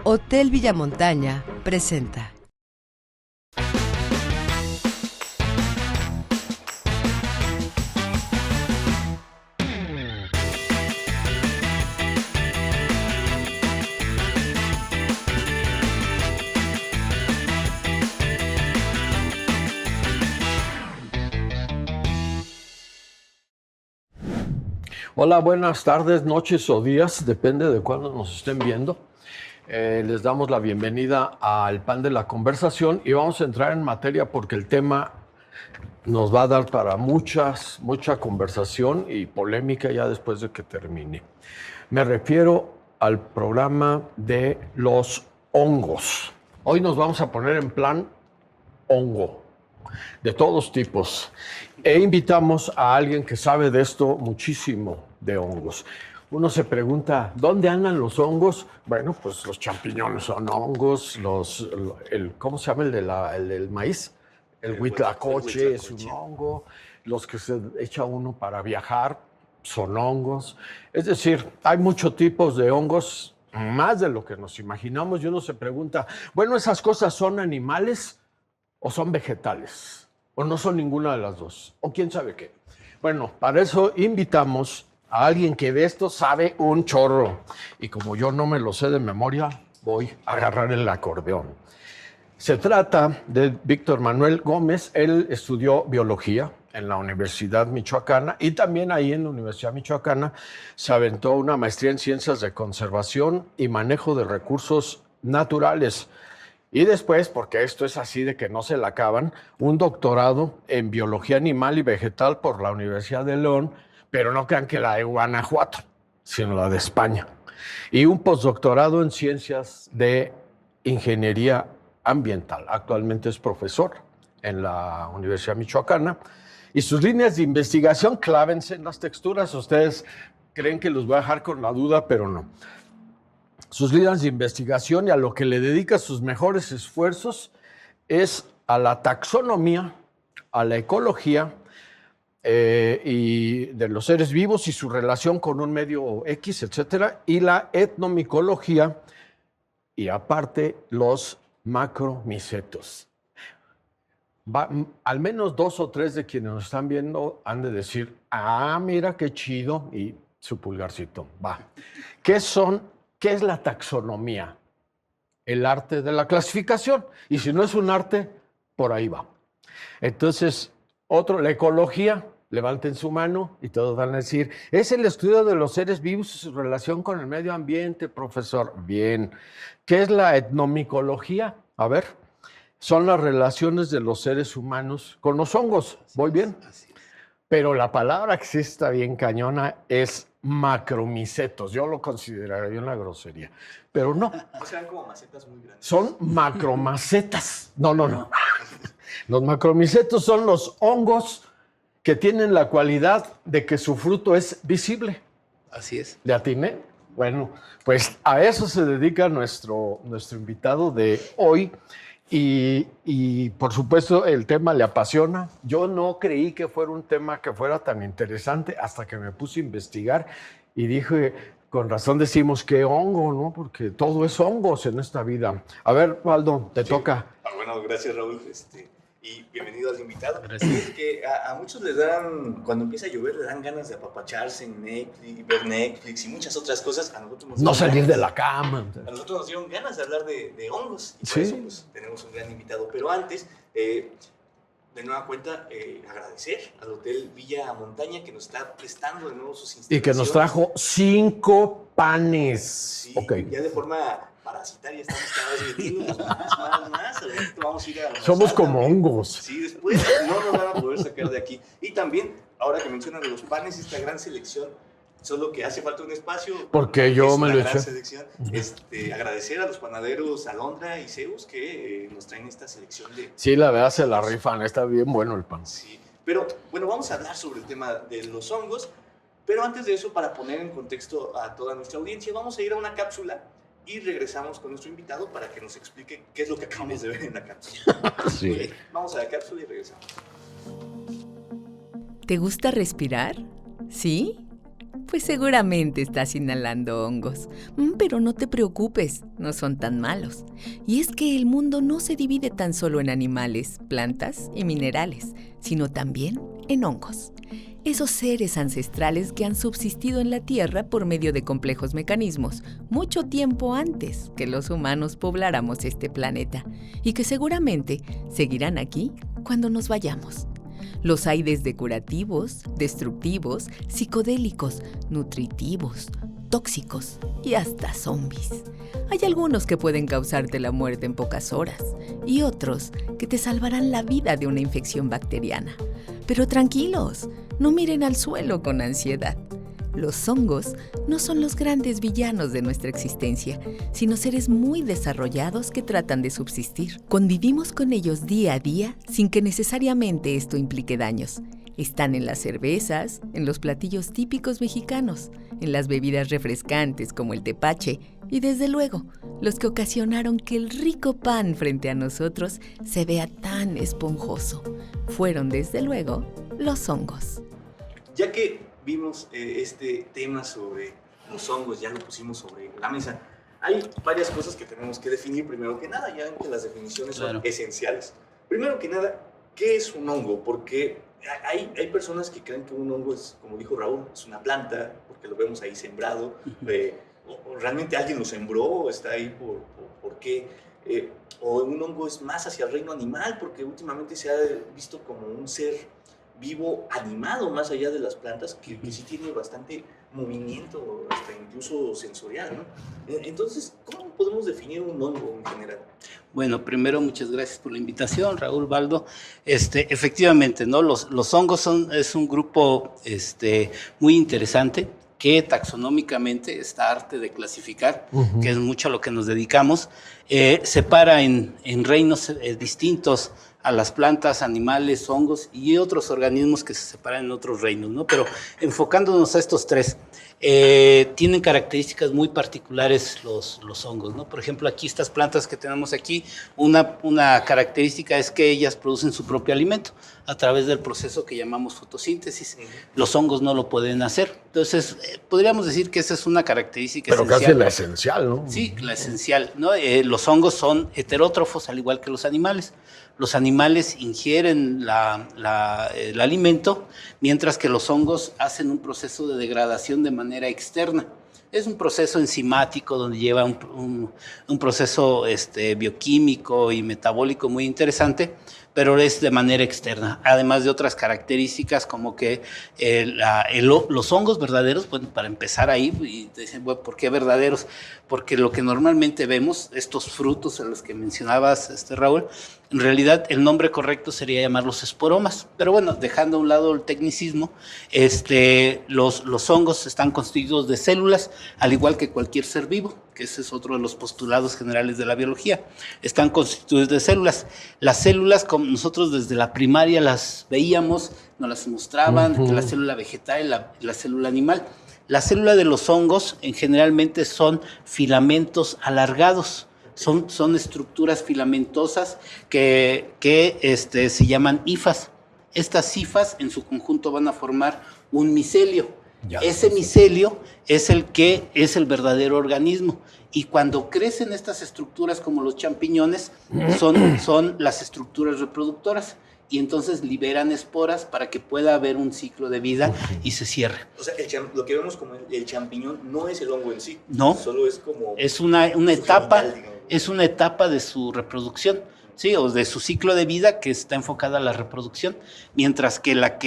Hotel Villamontaña presenta. Hola, buenas tardes, noches o días, depende de cuándo nos estén viendo. Les damos la bienvenida al Pan de la Conversación y vamos a entrar en materia porque el tema nos va a dar para mucha conversación y polémica ya después de que termine. Me refiero al programa de los hongos. Hoy nos vamos a poner en plan hongo, de todos tipos. E invitamos a alguien que sabe de esto muchísimo, de hongos. Uno se pregunta, ¿dónde andan los hongos? Bueno, pues los champiñones son hongos, ¿cómo se llama el del maíz? El huitlacoche es un hongo, los que se echa uno para viajar son hongos. Es decir, hay muchos tipos de hongos, más de lo que nos imaginamos, y uno se pregunta, bueno, ¿esas cosas son animales o son vegetales? ¿O no son ninguna de las dos? ¿O quién sabe qué? Bueno, para eso invitamos a alguien que de esto sabe un chorro. Y como yo no me lo sé de memoria, voy a agarrar el acordeón. Se trata de Víctor Manuel Gómez. Él estudió biología en la Universidad Michoacana y también ahí en la Universidad Michoacana se aventó una maestría en Ciencias de Conservación y Manejo de Recursos Naturales. Y después, porque esto es así de que no se la acaban, un doctorado en Biología Animal y Vegetal por la Universidad de León, pero no crean que la de Guanajuato, sino la de España. Y un postdoctorado en Ciencias de Ingeniería Ambiental. Actualmente es profesor en la Universidad Michoacana. Y sus líneas de investigación, clávense en las texturas. Ustedes creen que los voy a dejar con la duda, pero no. Sus líneas de investigación y a lo que le dedica sus mejores esfuerzos es a la taxonomía, a la ecología y de los seres vivos y su relación con un medio X, etcétera, y la etnomicología y aparte los macromicetos. Al menos 2 o 3 de quienes nos están viendo han de decir, mira qué chido, y su pulgarcito, va. ¿Qué es la taxonomía? El arte de la clasificación. Y si no es un arte, por ahí va. Entonces, la ecología, levanten su mano y todos van a decir, es el estudio de los seres vivos y su relación con el medio ambiente, profesor. Bien. ¿Qué es la etnomicología? A ver, son las relaciones de los seres humanos con los hongos. ¿Voy bien? Pero la palabra que sí está bien cañona es macromicetos. Yo lo consideraría una grosería, pero no. ¿No serán como macetas muy grandes? Son macromacetas. No. Los macromicetos son los hongos que tienen la cualidad de que su fruto es visible. Así es. ¿Le atiné? Bueno, pues a eso se dedica nuestro invitado de hoy. Y por supuesto el tema le apasiona. Yo no creí que fuera un tema que fuera tan interesante hasta que me puse a investigar y dije, con razón decimos que hongo, ¿no? Porque todo es hongos en esta vida. A ver, Waldo, te toca. Bueno, gracias, Raúl. Y bienvenido al invitado. Gracias. Es que a muchos les dan, cuando empieza a llover, les dan ganas de apapacharse en Netflix, ver Netflix y muchas otras cosas. A nosotros no salir de la cama. A nosotros nos dieron ganas de hablar de hongos. Y por sí. eso pues, tenemos un gran invitado. Pero antes, de nueva cuenta, agradecer al Hotel Villamontaña que nos está prestando de nuevo sus instalaciones. Y que nos trajo 5 panes. Sí, okay. Ya de forma parasitaria estamos cada vez metiéndonos más. Vamos a ir a somos como hongos. Sí, después no nos van a poder sacar de aquí. Y también, ahora que mencionan los panes, esta gran selección, solo que hace falta un espacio. Porque yo me lo eché. Selección. Agradecer a los panaderos Alondra y Zeus que nos traen esta selección de... Sí, la verdad se la rifan, está bien bueno el pan. Sí, pero bueno, vamos a hablar sobre el tema de los hongos. Pero antes de eso, para poner en contexto a toda nuestra audiencia, vamos a ir a una cápsula y regresamos con nuestro invitado para que nos explique qué es lo que acabamos de ver en la cápsula. Sí. Okay, vamos a la cápsula y regresamos. ¿Te gusta respirar? ¿Sí? Pues seguramente estás inhalando hongos. Pero no te preocupes, no son tan malos. Y es que el mundo no se divide tan solo en animales, plantas y minerales, sino también en hongos. Esos seres ancestrales que han subsistido en la Tierra por medio de complejos mecanismos mucho tiempo antes que los humanos pobláramos este planeta y que seguramente seguirán aquí cuando nos vayamos. Los hay desde curativos, destructivos, psicodélicos, nutritivos, tóxicos y hasta zombies. Hay algunos que pueden causarte la muerte en pocas horas y otros que te salvarán la vida de una infección bacteriana. Pero tranquilos, no miren al suelo con ansiedad. Los hongos no son los grandes villanos de nuestra existencia, sino seres muy desarrollados que tratan de subsistir. Convivimos con ellos día a día sin que necesariamente esto implique daños. Están en las cervezas, en los platillos típicos mexicanos, en las bebidas refrescantes como el tepache y desde luego, los que ocasionaron que el rico pan frente a nosotros se vea tan esponjoso. Fueron desde luego los hongos. Ya que vimos este tema sobre los hongos, ya lo pusimos sobre la mesa, hay varias cosas que tenemos que definir primero que nada, ya ven que las definiciones son esenciales. Primero que nada, ¿qué es un hongo? Porque hay personas que creen que un hongo es, como dijo Raúl, es una planta, porque lo vemos ahí sembrado, o realmente alguien lo sembró, o está ahí por qué, o un hongo es más hacia el reino animal, porque últimamente se ha visto como un ser vivo animado más allá de las plantas, que sí tiene bastante movimiento, hasta incluso sensorial, ¿no? Entonces, ¿cómo podemos definir un hongo en general? Bueno, primero, muchas gracias por la invitación, Raúl, Baldo. Efectivamente, ¿no? Los hongos es un grupo muy interesante, que taxonómicamente, esta arte de clasificar, que es mucho a lo que nos dedicamos, separa en reinos distintos a las plantas, animales, hongos y otros organismos que se separan en otros reinos, ¿no? Pero enfocándonos a estos tres, tienen características muy particulares los hongos, ¿no? Por ejemplo, aquí estas plantas que tenemos aquí, una característica es que ellas producen su propio alimento a través del proceso que llamamos fotosíntesis. Los hongos no lo pueden hacer. Entonces, podríamos decir que esa es una característica esencial. Pero casi la esencial, ¿no? Sí, la esencial, ¿no? Los hongos son heterótrofos, al igual que los animales. Los animales ingieren el alimento, mientras que los hongos hacen un proceso de degradación de manera externa. Es un proceso enzimático donde lleva un proceso bioquímico y metabólico muy interesante, pero es de manera externa, además de otras características como que los hongos verdaderos, bueno, para empezar ahí, y dicen, bueno, ¿por qué verdaderos? Porque lo que normalmente vemos, estos frutos a los que mencionabas, Raúl, en realidad el nombre correcto sería llamarlos esporomas, pero bueno, dejando a un lado el tecnicismo, los hongos están constituidos de células, al igual que cualquier ser vivo, que ese es otro de los postulados generales de la biología. Están constituidos de células. Las células, como nosotros desde la primaria las veíamos, nos las mostraban, la célula vegetal y la célula animal. La célula de los hongos generalmente son filamentos alargados. Son estructuras filamentosas que se llaman hifas. Estas hifas en su conjunto van a formar un micelio. Ese micelio es el verdadero organismo. Y cuando crecen estas estructuras como los champiñones, son las estructuras reproductoras. Y entonces liberan esporas para que pueda haber un ciclo de vida y se cierre. O sea, lo que vemos como el champiñón no es el hongo en sí. No. Solo es como... Es una etapa, es una etapa de su reproducción. Sí, o de su ciclo de vida que está enfocada a la reproducción, mientras que la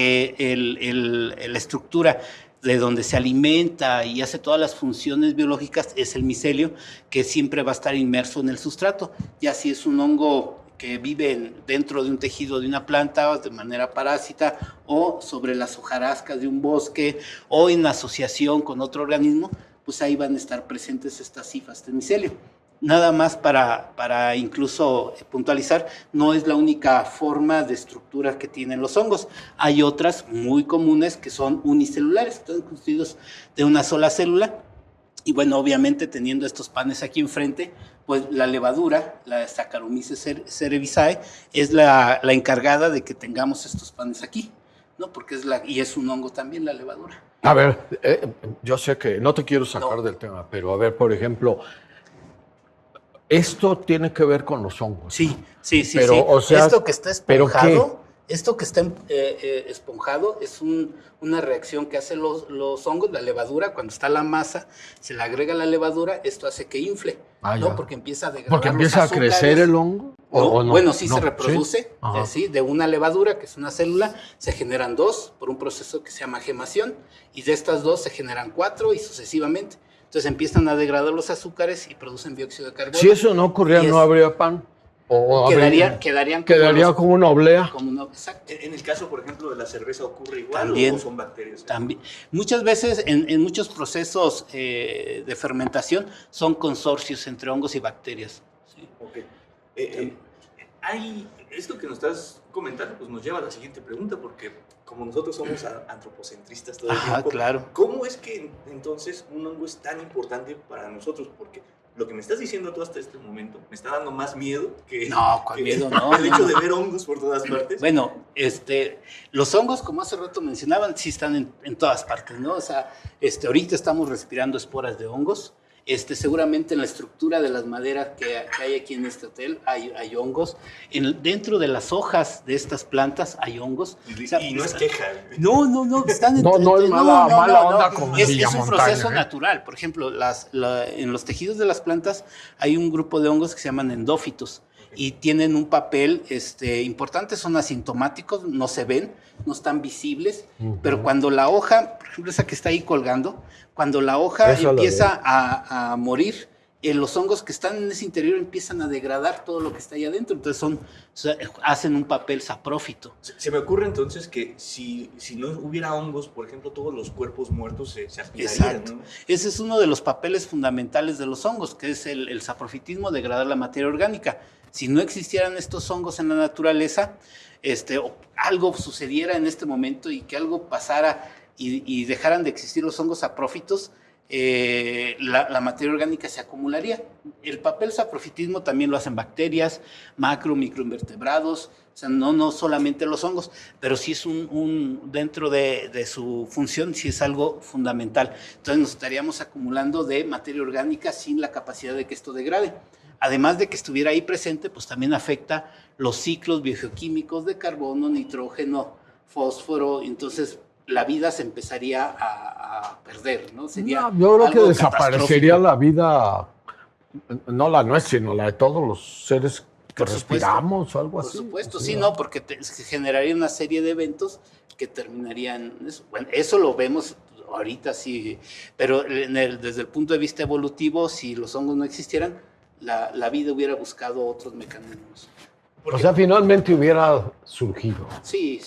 estructura de donde se alimenta y hace todas las funciones biológicas es el micelio, que siempre va a estar inmerso en el sustrato. Ya si es un hongo que vive dentro de un tejido de una planta de manera parásita o sobre las hojarascas de un bosque o en asociación con otro organismo, pues ahí van a estar presentes estas hifas de micelio. Nada más para incluso puntualizar, no es la única forma de estructura que tienen los hongos. Hay otras muy comunes que son unicelulares, están constituidos de una sola célula. Y bueno, obviamente teniendo estos panes aquí enfrente, pues la levadura, la Saccharomyces cerevisiae, es la encargada de que tengamos estos panes aquí. ¿no? Porque es un hongo también la levadura. A ver, yo sé que no te quiero sacar del tema, pero a ver, por ejemplo, esto tiene que ver con los hongos. Sí. Pero, o sea, esto que está ¿pero esponjado, esto que está esponjado es una reacción que hacen los hongos, la levadura, cuando está la masa, se le agrega la levadura, esto hace que infle, ¿no? Ya. Porque empieza a degradar ¿Porque empieza a crecer el hongo? ¿O no? Bueno, sí No, se reproduce, ¿sí? De una levadura, que es una célula, se generan 2 por un proceso que se llama gemación, y de estas 2 se generan 4 y sucesivamente. Entonces empiezan a degradar los azúcares y producen dióxido de carbono. Si eso no ocurría, no habría pan. Quedaría como una oblea. Exacto. En el caso, por ejemplo, de la cerveza ocurre igual, también, ¿o son bacterias? También. Muchas veces en muchos procesos de fermentación son consorcios entre hongos y bacterias. ¿Sí? Okay. Esto que nos estás comentando pues nos lleva a la siguiente pregunta, porque como nosotros somos antropocentristas todo el tiempo, claro. ¿Cómo es que entonces un hongo es tan importante para nosotros? Porque lo que me estás diciendo tú hasta este momento me está dando más miedo que... miedo no. El hecho de ver hongos por todas partes. Bueno, los hongos, como hace rato mencionaban, sí están en todas partes, ¿no? O sea, ahorita estamos respirando esporas de hongos. Seguramente en la estructura de las maderas que hay aquí en este hotel hay hongos. Dentro de las hojas de estas plantas hay hongos. Y no es queja. No, están No es mala onda como es un proceso natural. Por ejemplo, en los tejidos de las plantas hay un grupo de hongos que se llaman endófitos y tienen un papel importante, son asintomáticos, no se ven, no están visibles, pero cuando la hoja, por ejemplo esa que está ahí colgando, cuando la hoja empieza a morir, los hongos que están en ese interior empiezan a degradar todo lo que está ahí adentro, entonces hacen un papel saprófito. Se me ocurre entonces que si no hubiera hongos, por ejemplo, todos los cuerpos muertos se aspirarían. Exacto. ¿No? Ese es uno de los papeles fundamentales de los hongos, que es el saprofitismo, degradar la materia orgánica. Si no existieran estos hongos en la naturaleza, algo sucediera en este momento y que algo pasara y dejaran de existir los hongos saprófitos, la materia orgánica se acumularía. El papel saprofitismo también lo hacen bacterias, microinvertebrados, o sea, no solamente los hongos, pero sí es dentro de su función, sí es algo fundamental. Entonces nos estaríamos acumulando de materia orgánica sin la capacidad de que esto degrade. Además de que estuviera ahí presente, pues también afecta los ciclos biogeoquímicos de carbono, nitrógeno, fósforo, entonces la vida se empezaría a perder, ¿no? Sería yo creo que algo desaparecería la vida, no la nuestra, sino la de todos los seres que respiramos o algo así. Por supuesto, sí, no, porque se generaría una serie de eventos que terminarían eso. Bueno, eso lo vemos ahorita, sí, pero desde el punto de vista evolutivo, si los hongos no existieran, la vida hubiera buscado otros mecanismos. O sea, finalmente hubiera surgido. Sí.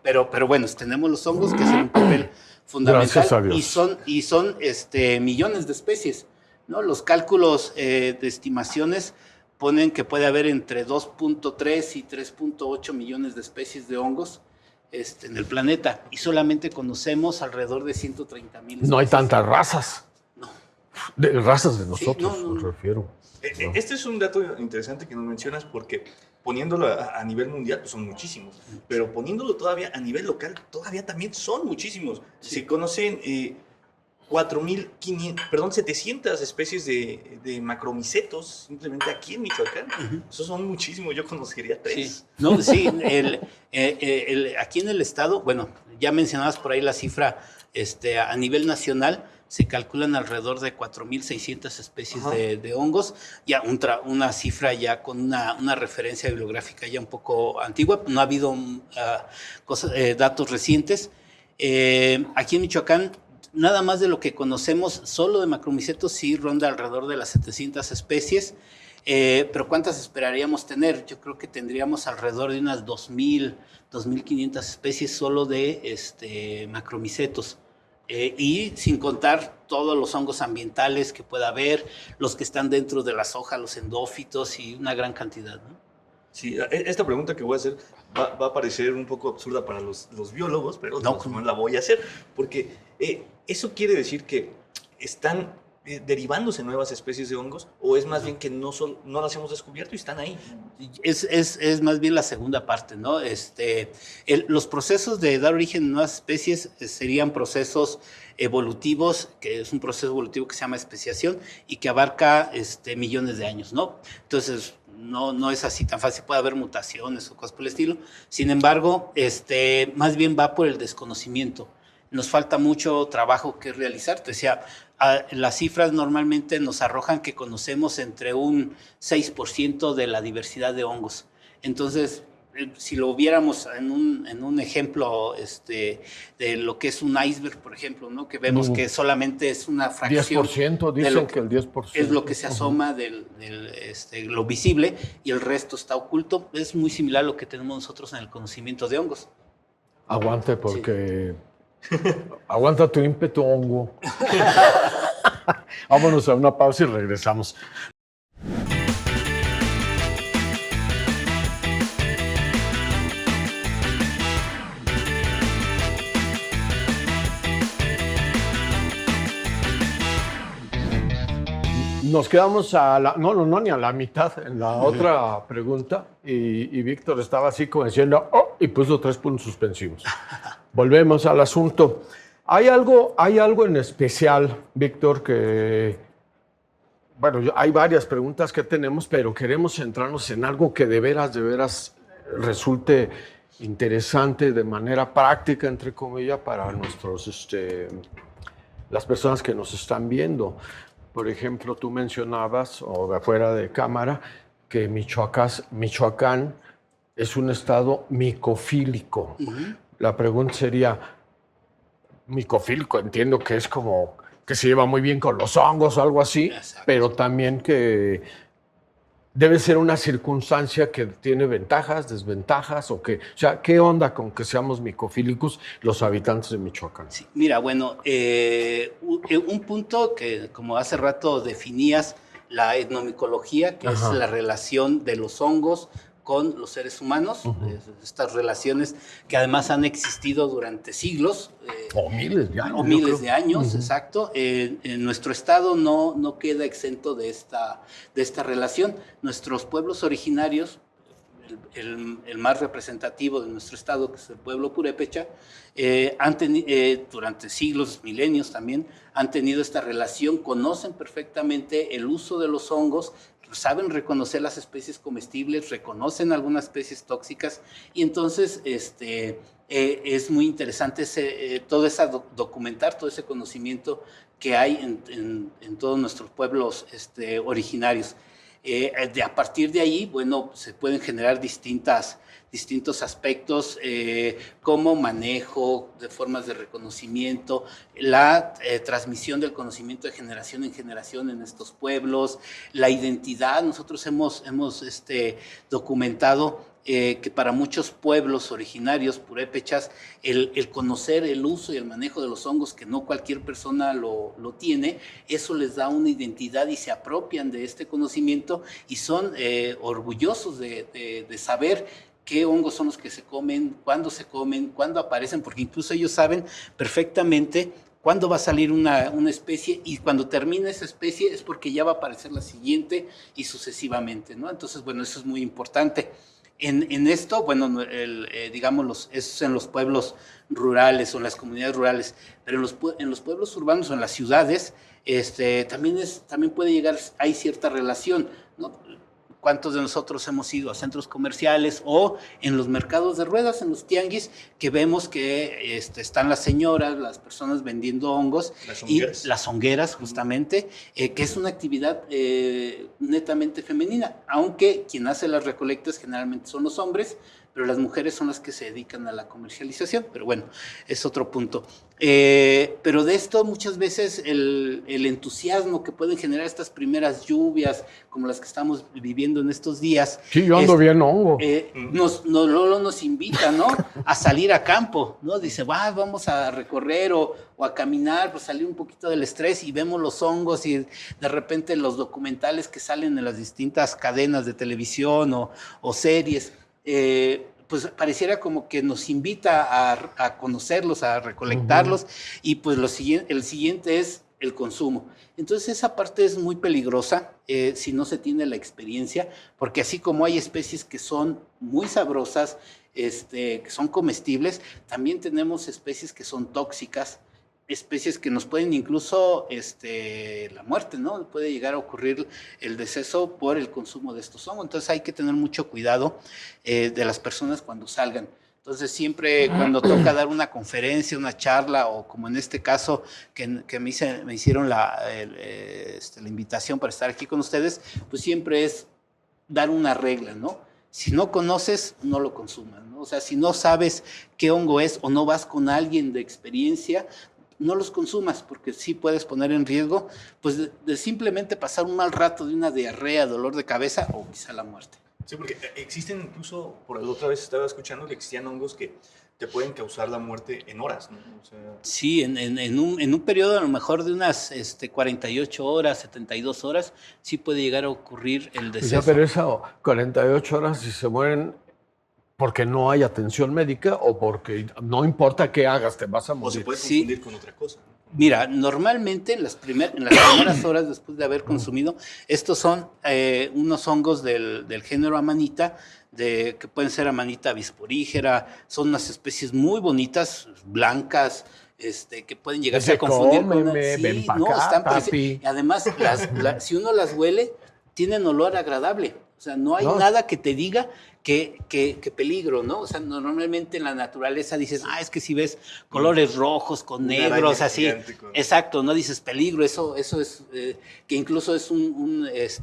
Pero bueno, tenemos los hongos que hacen un papel fundamental. Gracias a Dios. Y son millones de especies, ¿no? Los cálculos de estimaciones ponen que puede haber entre 2.3 y 3.8 millones de especies de hongos en el planeta. Y solamente conocemos alrededor de 130,000 especies. No hay tantas razas. No. De razas de nosotros, no. me refiero. Este es un dato interesante que nos mencionas porque poniéndolo a nivel mundial pues son muchísimos, pero poniéndolo todavía a nivel local todavía también son muchísimos. Sí. Se conocen 700 especies de macromicetos simplemente aquí en Michoacán. Esos son muchísimos, yo conocería 3. Sí, aquí en el estado, bueno, ya mencionabas por ahí la cifra, a nivel nacional se calculan alrededor de 4,600 especies de hongos, ya una cifra ya con una referencia bibliográfica ya un poco antigua, no ha habido datos recientes. Aquí en Michoacán, nada más de lo que conocemos solo de macromicetos sí ronda alrededor de las 700 especies, pero ¿cuántas esperaríamos tener? Yo creo que tendríamos alrededor de unas 2,000, 2,500 especies solo de macromicetos. Y sin contar todos los hongos ambientales que pueda haber, los que están dentro de las hojas, los endófitos y una gran cantidad, ¿no? Sí, esta pregunta que voy a hacer va a parecer un poco absurda para los biólogos, pero no la voy a hacer, porque eso quiere decir que están derivándose nuevas especies de hongos, o es más bien que no las hemos descubierto y están ahí? Es más bien la segunda parte, ¿no? Los procesos de dar origen a nuevas especies serían procesos evolutivos, que es un proceso evolutivo que se llama especiación y que abarca millones de años, ¿no? Entonces, no es así tan fácil, puede haber mutaciones o cosas por el estilo. Sin embargo, más bien va por el desconocimiento. Nos falta mucho trabajo que realizar. Te decía, las cifras normalmente nos arrojan que conocemos entre un 6% de la diversidad de hongos. Entonces, si lo viéramos en un ejemplo de lo que es un iceberg, por ejemplo, ¿no? Que vemos que solamente es una fracción. 10%, dicen que el 10%. Es lo que se asoma de lo visible y el resto está oculto. Es muy similar a lo que tenemos nosotros en el conocimiento de hongos. Aguante, porque... Sí. Aguanta tu ímpetu, hongo. Vámonos a una pausa y regresamos. Nos quedamos ni a la mitad en la otra pregunta y Víctor estaba así como diciendo, y puso 3 puntos suspensivos. Volvemos al asunto. Hay algo en especial, Víctor, que, bueno, hay varias preguntas que tenemos, pero queremos centrarnos en algo que de veras resulte interesante de manera práctica, entre comillas, para las personas que nos están viendo. Por ejemplo, tú mencionabas, o de afuera de cámara, que Michoacán es un estado micofílico. Uh-huh. La pregunta sería, micofílico, entiendo que es como que se lleva muy bien con los hongos o algo así, exacto, pero también que debe ser una circunstancia que tiene ventajas, desventajas, o sea, ¿qué onda con que seamos micofílicos los habitantes de Michoacán? Sí, mira, bueno, un punto que, como hace rato definías, la etnomicología, que Ajá. es la relación de los hongos con los seres humanos, estas relaciones que además han existido durante siglos. O miles de años. O miles de años, exacto. En nuestro estado no queda exento de esta relación. Nuestros pueblos originarios, el más representativo de nuestro estado, que es el pueblo purépecha, durante siglos, milenios también, han tenido esta relación, conocen perfectamente el uso de los hongos, saben reconocer las especies comestibles, reconocen algunas especies tóxicas, y entonces es muy interesante documentar todo ese conocimiento que hay en todos nuestros pueblos originarios. A partir de ahí, bueno, se pueden generar distintos aspectos como manejo de formas de reconocimiento, la transmisión del conocimiento de generación en generación en estos pueblos, la identidad. Nosotros hemos documentado que para muchos pueblos originarios purépechas el conocer el uso y el manejo de los hongos, que no cualquier persona lo tiene, eso les da una identidad y se apropian de este conocimiento y son orgullosos de saber qué hongos son los que se comen, cuándo aparecen, porque incluso ellos saben perfectamente cuándo va a salir una especie, y cuando termina esa especie es porque ya va a aparecer la siguiente y sucesivamente, ¿no? Entonces, bueno, eso es muy importante. En esto, bueno, digamos, eso es en los pueblos rurales o en las comunidades rurales, pero en los pueblos urbanos o en las ciudades también puede llegar, hay cierta relación, ¿no? ¿Cuántos de nosotros hemos ido a centros comerciales o en los mercados de ruedas, en los tianguis, que vemos que están las señoras, las personas vendiendo hongos? Las hongueras, justamente, que es una actividad netamente femenina, aunque quien hace las recolectas generalmente son los hombres, pero las mujeres son las que se dedican a la comercialización. Pero bueno, es otro punto. Pero de esto muchas veces el entusiasmo que pueden generar estas primeras lluvias, como las que estamos viviendo en estos días. Sí, yo ando bien hongo. Lolo nos invita, ¿no? A salir a campo, ¿no? Dice, vamos a recorrer o a caminar, pues salir un poquito del estrés, y vemos los hongos y de repente los documentales que salen en las distintas cadenas de televisión o series. Pues pareciera como que nos invita a conocerlos, a recolectarlos, y pues el siguiente es el consumo. Entonces esa parte es muy peligrosa si no se tiene la experiencia, porque así como hay especies que son muy sabrosas, que son comestibles, también tenemos especies que son tóxicas, especies que nos pueden incluso la muerte, ¿no? Puede llegar a ocurrir el deceso por el consumo de estos hongos. Entonces hay que tener mucho cuidado de las personas cuando salgan. Entonces siempre cuando toca dar una conferencia, una charla, o como en este caso que me hicieron la invitación para estar aquí con ustedes, pues siempre es dar una regla, ¿no? Si no conoces, no lo consumas, ¿no? O sea, si no sabes qué hongo es o no vas con alguien de experiencia, no los consumas, porque sí puedes poner en riesgo pues de simplemente pasar un mal rato, de una diarrea, dolor de cabeza o quizá la muerte. Sí, porque existen incluso, por la otra vez estaba escuchando que existían hongos que te pueden causar la muerte en horas, ¿no? O sea, sí, en un periodo a lo mejor de unas 48 horas, 72 horas, sí puede llegar a ocurrir el deceso. O sea, pero eso, 48 horas, si se mueren porque no hay atención médica o porque no importa qué hagas, te vas a morir. o se puede confundir con otra cosa, ¿no? Mira, normalmente en las primeras horas después de haber consumido, estos son unos hongos del género Amanita, que pueden ser Amanita bisporígera, son unas especies muy bonitas, blancas, que pueden llegarse a confundir con... ven pa' acá, papi. Además, si uno las huele, tienen olor agradable. O sea, no hay nada que te diga que peligro, ¿no? O sea, normalmente en la naturaleza dices, es que si ves colores rojos con negros, así. Exacto, no dices peligro, eso es, que incluso es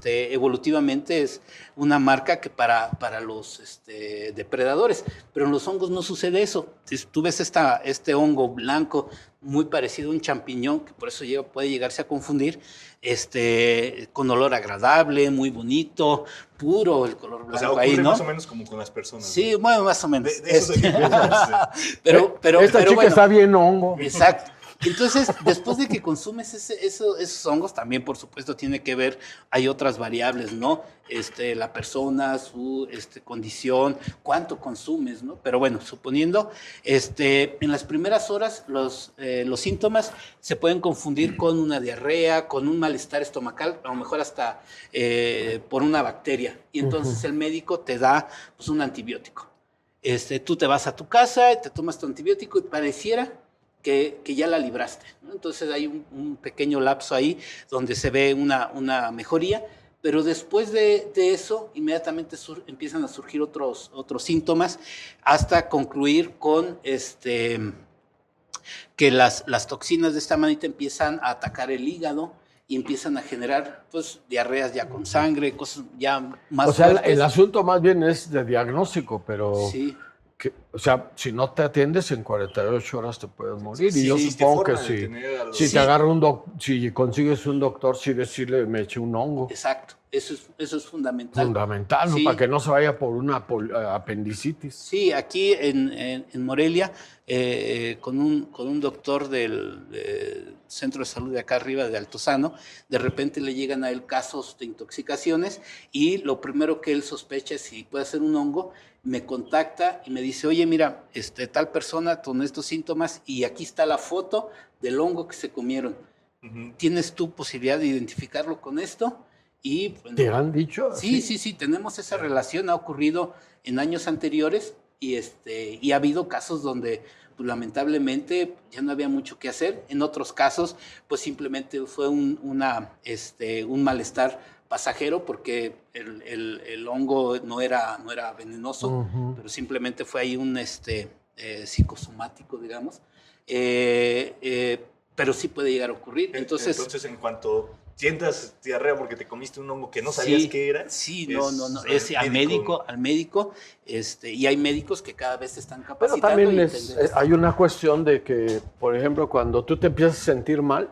evolutivamente es una marca que para los depredadores. Pero en los hongos no sucede eso. Si tú ves este hongo blanco, muy parecido a un champiñón, que por eso puede llegarse a confundir, con olor agradable, muy bonito, puro el color blanco. O sea, ocurre ahí, ¿no? más o menos como con las personas. Sí, ¿no? bueno, más o menos. De eso pero esta chica bueno, está bien hongo. Exacto. Entonces, después de que consumes esos hongos, también, por supuesto, tiene que ver, hay otras variables, ¿no? La persona, su condición, cuánto consumes, ¿no? Pero bueno, suponiendo, en las primeras horas los síntomas se pueden confundir con una diarrea, con un malestar estomacal, a lo mejor hasta por una bacteria. Y entonces el médico te da pues, un antibiótico. Tú te vas a tu casa, te tomas tu antibiótico y pareciera que ya la libraste, ¿no? Entonces hay un pequeño lapso ahí donde se ve una mejoría, pero después de eso inmediatamente empiezan a surgir otros síntomas hasta concluir con que las toxinas de esta manita empiezan a atacar el hígado y empiezan a generar pues diarreas ya con sangre, cosas ya más O sea, fuertes. el asunto más bien es de diagnóstico, pero... Sí. O sea, si no te atiendes en 48 horas te puedes morir. Sí, y yo sí, supongo que sí. Si te agarra si consigues un doctor, sí decirle, me eché un hongo. Exacto, eso es fundamental. Fundamental, ¿no? Sí. Para que no se vaya por una apendicitis. Sí, aquí en Morelia, con un doctor del centro de salud de acá arriba, de Altozano, de repente le llegan a él casos de intoxicaciones y lo primero que él sospecha es si puede ser un hongo, me contacta y me dice, oye, mira, tal persona con estos síntomas y aquí está la foto del hongo que se comieron. ¿Tienes tú posibilidad de identificarlo con esto? Y, bueno, ¿te han dicho? Sí, tenemos esa relación, ha ocurrido en años anteriores y ha habido casos donde pues, lamentablemente ya no había mucho que hacer. En otros casos, pues simplemente fue un malestar pasajero porque el hongo no era venenoso, pero simplemente fue ahí un psicosomático, digamos. Pero sí puede llegar a ocurrir. Entonces, en cuanto sientas diarrea porque te comiste un hongo que no sabías qué era. Sí, no. Es al médico. Y hay médicos que cada vez se están capacitando. Pero también hay una cuestión de que, por ejemplo, cuando tú te empiezas a sentir mal,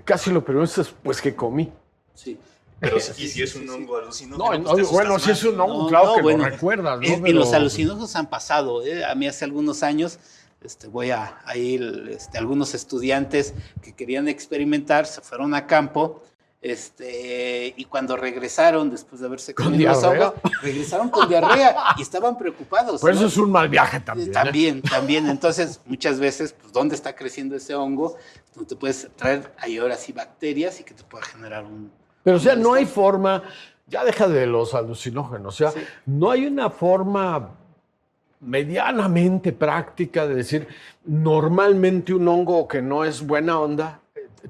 casi lo primero es pues que comí. Sí. Pero si es un hongo alucinógeno. Bueno, si es un hongo, claro que lo recuerdas, ¿no? Y los alucinógenos han pasado. A mí hace algunos años voy a ir, algunos estudiantes que querían experimentar, se fueron a campo, Y cuando regresaron, después de haberse ¿Con comido los diarrea? hongos, regresaron con diarrea y estaban preocupados. Por ¿no? eso es un mal viaje también. También. Entonces, muchas veces, pues, ¿dónde está creciendo ese hongo? No te puedes traer ahí ahora sí bacterias y que te pueda generar un... Pero, o sea, no hay forma, ya deja de los alucinógenos, o sea, Sí. no hay una forma medianamente práctica de decir, normalmente un hongo que no es buena onda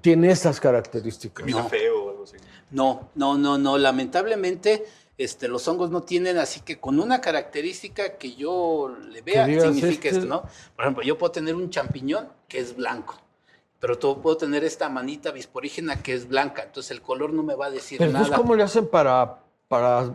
tiene estas características. Mira No. feo o algo así. No. Lamentablemente, los hongos no tienen, así que con una característica que yo le vea, Que digas, significa esto, ¿no? Por ejemplo, yo puedo tener un champiñón que es blanco, pero puedo tener esta manita bisporígena que es blanca, entonces el color no me va a decir Pero nada. entonces, ¿cómo le hacen para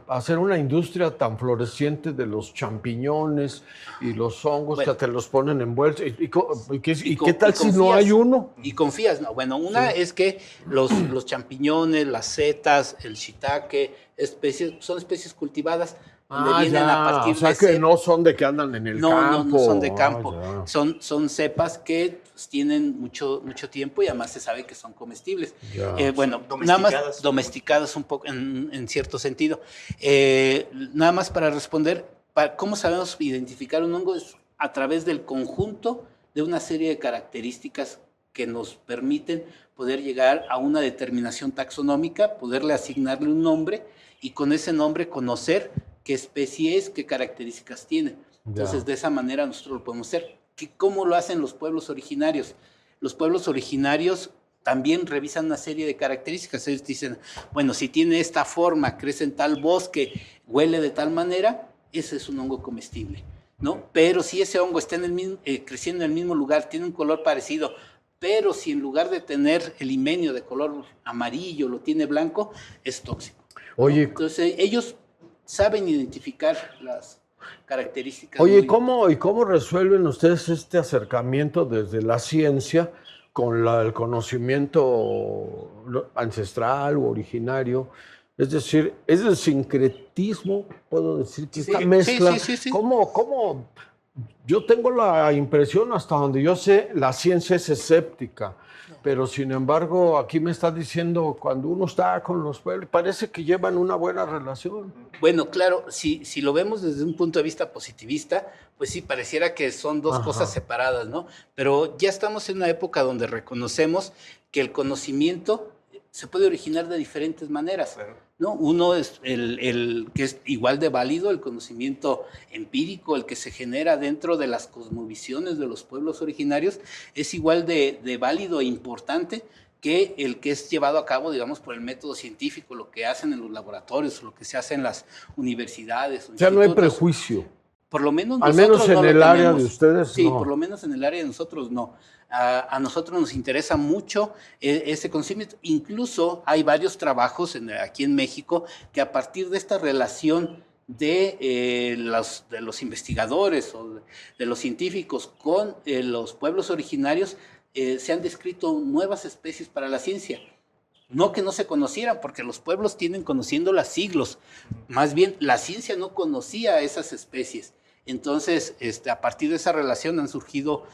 hacer una industria tan floreciente de los champiñones y los hongos Bueno. que te los ponen envueltos? ¿Y co- qué tal y si no confías. hay uno? Y confías, ¿no? Bueno, una es que los champiñones, las setas, el shiitake, son especies cultivadas donde vienen a partir o sea de que cepas. no son de que andan en el campo. No son de campo. Ya. Son cepas que pues, tienen mucho tiempo y además se sabe que son comestibles. Ya. Bueno, nada más domesticadas un poco en cierto sentido. Nada más para responder, ¿cómo sabemos identificar un hongo? Es a través del conjunto de una serie de características que nos permiten poder llegar a una determinación taxonómica, poderle asignarle un nombre y con ese nombre conocer qué especie es, qué características tiene. Entonces, de esa manera nosotros lo podemos hacer. ¿Cómo lo hacen los pueblos originarios? Los pueblos originarios también revisan una serie de características. Ellos dicen, bueno, si tiene esta forma, crece en tal bosque, huele de tal manera, ese es un hongo comestible, ¿no? Pero si ese hongo está creciendo en el mismo lugar, tiene un color parecido, pero si en lugar de tener el himenio de color amarillo lo tiene blanco, es tóxico. Oye, Entonces, ellos saben identificar las características. Oye, ¿cómo resuelven ustedes este acercamiento desde la ciencia con el conocimiento ancestral o originario? Es decir, es el sincretismo, puedo decir que esta mezcla. Sí. ¿Cómo? Yo tengo la impresión, hasta donde yo sé, la ciencia es escéptica. Pero sin embargo, aquí me está diciendo, cuando uno está con los pueblos, parece que llevan una buena relación. Bueno, claro, si lo vemos desde un punto de vista positivista, pues sí, pareciera que son dos cosas separadas, ¿no? Pero ya estamos en una época donde reconocemos que el conocimiento se puede originar de diferentes maneras, ¿no? Uno es el que es igual de válido, el conocimiento empírico, el que se genera dentro de las cosmovisiones de los pueblos originarios, es igual de válido e importante que el que es llevado a cabo, digamos, por el método científico, lo que hacen en los laboratorios, lo que se hace en las universidades. O sea, no hay prejuicio. Por lo menos al menos en el área de ustedes, sí, no. Por lo menos en el área de nosotros, no. A nosotros nos interesa mucho ese conocimiento. Incluso hay varios trabajos aquí en México que a partir de esta relación de los investigadores o de los científicos con los pueblos originarios, se han descrito nuevas especies para la ciencia. No que no se conocieran, porque los pueblos tienen conociéndolas siglos. Más bien, la ciencia no conocía a esas especies. Entonces, a partir de esa relación han surgido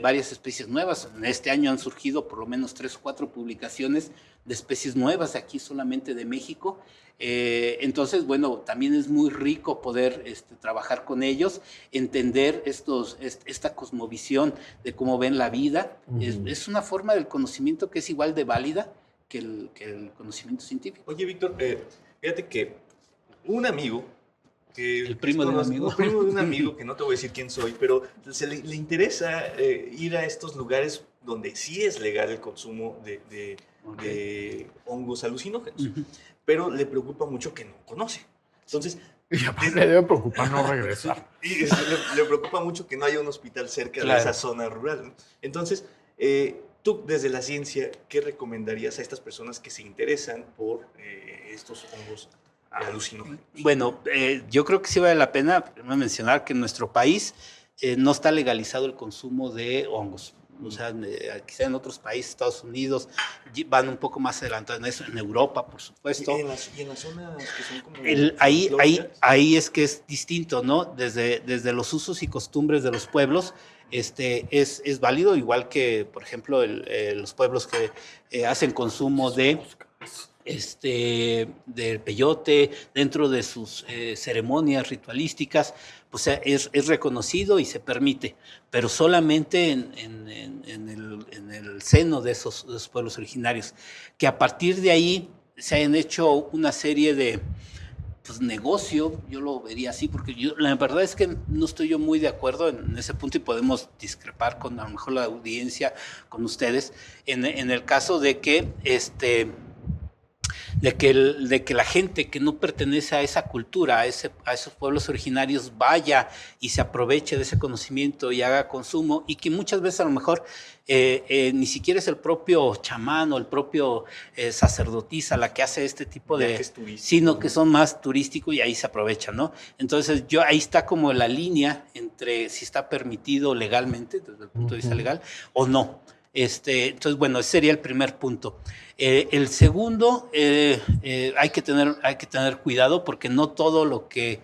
varias especies nuevas. En este año han surgido por lo menos 3 o 4 publicaciones de especies nuevas aquí solamente de México. Entonces, bueno, también es muy rico poder trabajar con ellos, entender esta cosmovisión de cómo ven la vida. Es una forma del conocimiento que es igual de válida que el conocimiento científico. Oye, Víctor, fíjate que un amigo el primo de un amigo. Un primo de un amigo, que no te voy a decir quién soy, pero le interesa ir a estos lugares donde sí es legal el consumo de hongos alucinógenos, pero le preocupa mucho que no conoce. Entonces, y aparte le debe preocupar no regresar. Y le preocupa mucho que no haya un hospital cerca de esa zona rural, ¿no? Entonces, tú desde la ciencia, ¿qué recomendarías a estas personas que se interesan por estos hongos alucinógenos? Bueno, yo creo que sí vale la pena mencionar que en nuestro país no está legalizado el consumo de hongos. O sea, quizá en otros países, Estados Unidos, van un poco más adelantados en eso, en Europa, por supuesto. ¿Y en las zonas que son como ahí es que es distinto, ¿no? Desde los usos y costumbres de los pueblos, es válido, igual que, por ejemplo, los pueblos que hacen consumo de... del peyote, dentro de sus ceremonias ritualísticas, pues es reconocido y se permite, pero solamente en el seno de esos pueblos originarios, que a partir de ahí se han hecho una serie de negocio, yo lo vería así, porque la verdad es que no estoy yo muy de acuerdo en ese punto y podemos discrepar con a lo mejor la audiencia, con ustedes, en el caso de que de que la gente que no pertenece a esa cultura, a esos pueblos originarios, vaya y se aproveche de ese conocimiento y haga consumo, y que muchas veces a lo mejor ni siquiera es el propio chamán o el propio sacerdotisa la que hace este tipo de... sino que son más turísticos y ahí se aprovechan, ¿no? Entonces ahí está como la línea entre si está permitido legalmente, desde el punto de vista legal, o no. Entonces, bueno, ese sería el primer punto. El segundo, hay que tener cuidado porque no todo lo que...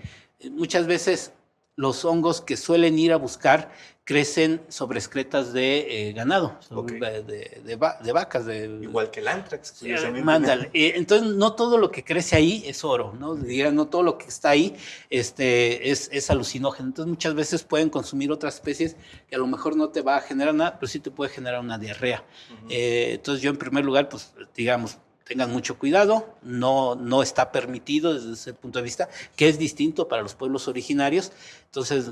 Muchas veces los hongos que suelen ir a buscar crecen sobre excretas de ganado, Okay. de vacas. Igual que el anthrax. Mándale. Entonces, no todo lo que crece ahí es oro, ¿no? Digan, no todo lo que está ahí es alucinógeno. Entonces, muchas veces pueden consumir otras especies que a lo mejor no te va a generar nada, pero sí te puede generar una diarrea. Uh-huh. Entonces, yo en primer lugar, pues, digamos, tengan mucho cuidado, no está permitido desde ese punto de vista, que es distinto para los pueblos originarios. Entonces,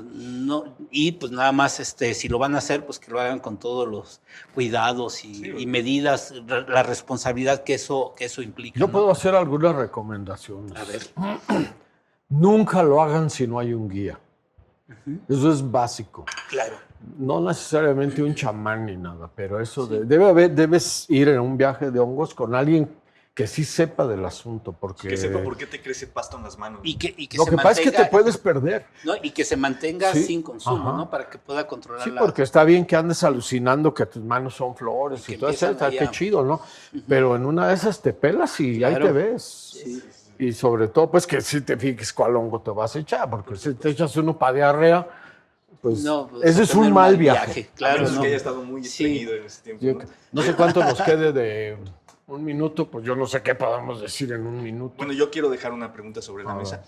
pues nada más, si lo van a hacer, pues que lo hagan con todos los cuidados y medidas, la responsabilidad que eso implica. Yo puedo hacer algunas recomendaciones. A ver. Nunca lo hagan si no hay un guía. Uh-huh. Eso es básico. Claro. No necesariamente un chamán ni nada, pero eso sí. Debes ir en un viaje de hongos con alguien que sí sepa del asunto, porque... Que sepa por qué te crece pasto en las manos. Y que lo que pasa es que te puedes perder. ¿No? Y que se mantenga sin consumo, ¿no? Para que pueda controlar. Sí, porque está bien que andes alucinando que tus manos son flores y todo eso, qué chido, ¿no? Uh-huh. Pero en una de esas te pelas y claro. Ahí te ves. Sí. Y sobre todo, pues que sí te fijes cuál hongo te vas a echar, porque si te echas uno para diarrea, pues ese es un mal viaje. Claro, que haya estado muy estreñido en ese tiempo. No sé cuánto nos quede de... un minuto, pues yo no sé qué podamos decir en un minuto. Bueno, yo quiero dejar una pregunta sobre la mesa.